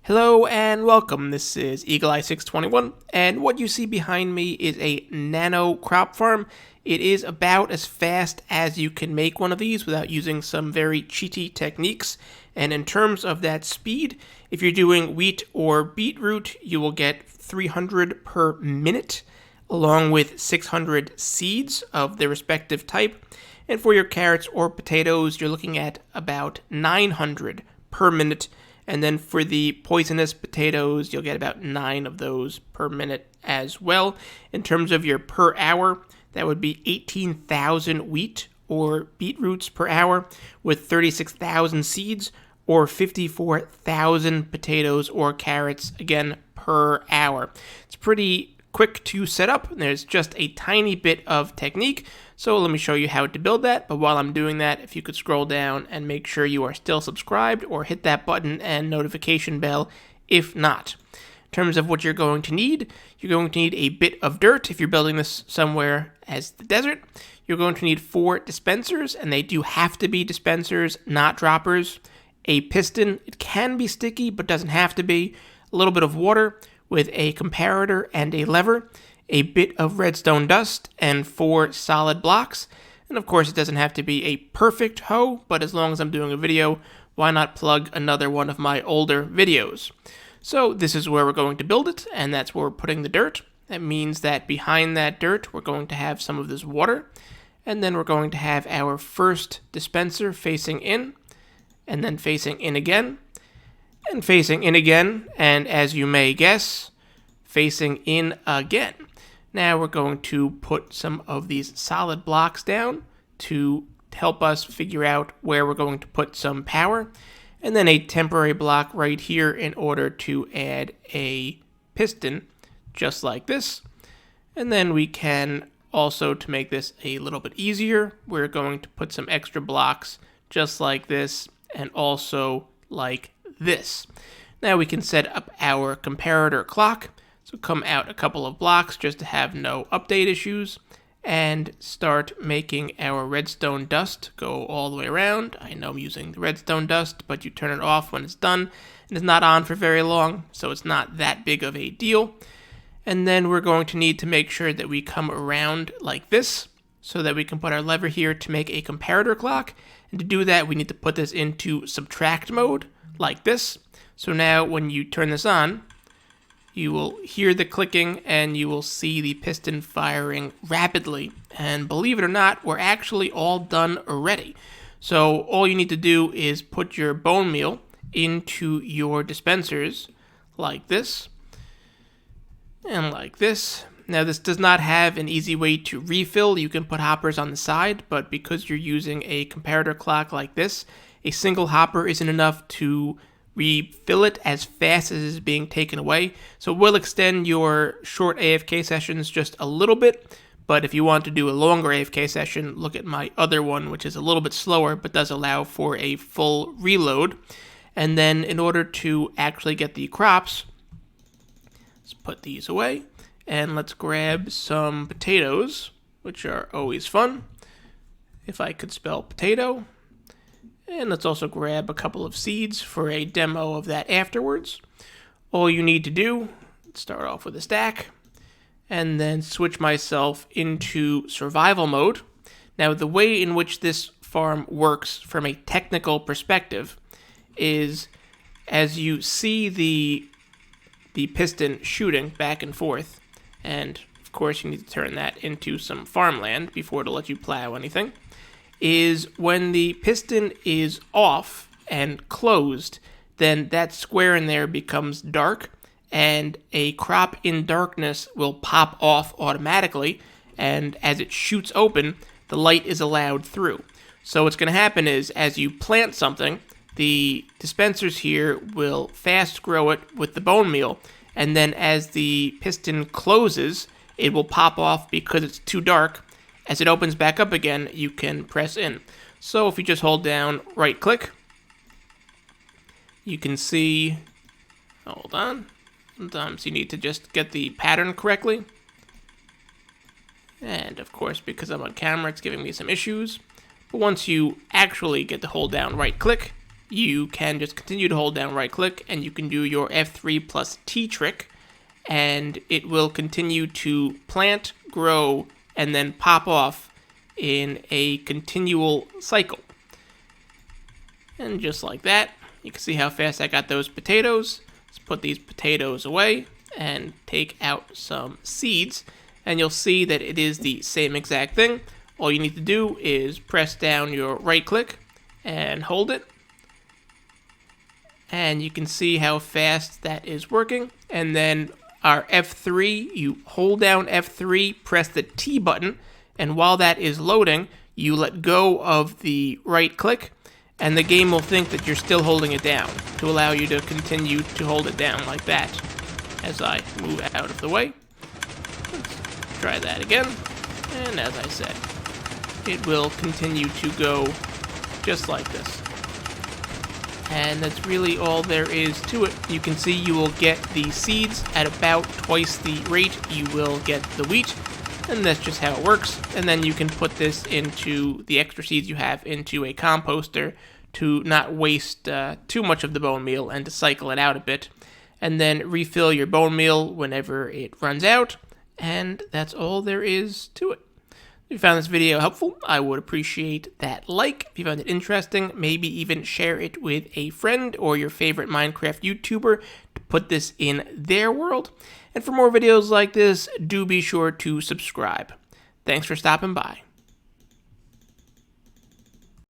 Hello and welcome. This is Eagle Eye 621, and what you see behind me is a nano-crop farm. It is about as fast as you can make one of these without using some very cheaty techniques. And in terms of that speed, if you're doing wheat or beetroot, you will get 300 per minute, along with 600 seeds of the respective type. And for your carrots or potatoes, you're looking at about 900 per minute. And then for the poisonous potatoes, you'll get about 9 of those per minute as well. In terms of your per hour, that would be 18,000 wheat or beetroots per hour with 36,000 seeds, or 54,000 potatoes or carrots, again, per hour. It's pretty quick to set up. There's just a tiny bit of technique, so let me show you how to build that. But while I'm doing that, if you could scroll down and make sure you are still subscribed, or hit that button and notification bell if not. In terms of what you're going to need a bit of dirt if you're building this somewhere as the desert. You're going to need 4 dispensers, and they do have to be dispensers, not droppers. A piston, it can be sticky but doesn't have to be. A little bit of water with a comparator and a lever, a bit of redstone dust, and 4 solid blocks. And of course, it doesn't have to be a perfect hoe, but as long as I'm doing a video, why not plug another one of my older videos? So this is where we're going to build it, and that's where we're putting the dirt. That means that behind that dirt, we're going to have some of this water, and then we're going to have our first dispenser facing in, and then facing in again, and facing in again, and as you may guess, facing in again. Now we're going to put some of these solid blocks down to help us figure out where we're going to put some power, and then a temporary block right here in order to add a piston, just like this. And then we can also, to make this a little bit easier, we're going to put some extra blocks just like this, and also like this. Now we can set up our comparator clock. So come out a couple of blocks just to have no update issues, and start making our redstone dust go all the way around. I know I'm using the redstone dust, but you turn it off when it's done, and it's not on for very long, so it's not that big of a deal. And then we're going to need to make sure that we come around like this, so that we can put our lever here to make a comparator clock. And to do that, we need to put this into subtract mode, like this. So now when you turn this on, you will hear the clicking and you will see the piston firing rapidly. And believe it or not, we're actually all done already. So all you need to do is put your bone meal into your dispensers, like this, and like this. Now, this does not have an easy way to refill. You can put hoppers on the side, but because you're using a comparator clock like this, a single hopper isn't enough to refill it as fast as it's being taken away. So it will extend your short AFK sessions just a little bit, but if you want to do a longer AFK session, look at my other one, which is a little bit slower, but does allow for a full reload. And then in order to actually get the crops, let's put these away. And let's grab some potatoes, which are always fun, if I could spell potato. And let's also grab a couple of seeds for a demo of that afterwards. All you need to do, start off with a stack, and then switch myself into survival mode. Now, the way in which this farm works from a technical perspective is, as you see the piston shooting back and forth, and of course you need to turn that into some farmland before it'll let you plow anything, is when the piston is off and closed, then that square in there becomes dark, and a crop in darkness will pop off automatically, and as it shoots open, the light is allowed through. So what's going to happen is, as you plant something, the dispensers here will fast grow it with the bone meal, and then as the piston closes, it will pop off because it's too dark. As it opens back up again, you can press in. So if you just hold down right click, you can see, hold on, sometimes you need to just get the pattern correctly. And of course, because I'm on camera, it's giving me some issues. But once you actually get to hold down right click, you can just continue to hold down right click and you can do your F3 plus T trick, and it will continue to plant, grow, and then pop off in a continual cycle. And just like that, you can see how fast I got those potatoes. Let's put these potatoes away and take out some seeds, and you'll see that it is the same exact thing. All you need to do is press down your right click and hold it, and you can see how fast that is working. And then our F3, you hold down F3, press the T button, and while that is loading, you let go of the right click, and the game will think that you're still holding it down to allow you to continue to hold it down like that as I move out of the way. Let's try that again, and as I said, it will continue to go just like this. And that's really all there is to it. You can see you will get the seeds at about twice the rate you will get the wheat, and that's just how it works. And then you can put this into the extra seeds you have into a composter to not waste too much of the bone meal and to cycle it out a bit, and then refill your bone meal whenever it runs out, and that's all there is to it. If you found this video helpful, I would appreciate that like. If you found it interesting, maybe even share it with a friend or your favorite Minecraft YouTuber to put this in their world. And for more videos like this, do be sure to subscribe. Thanks for stopping by.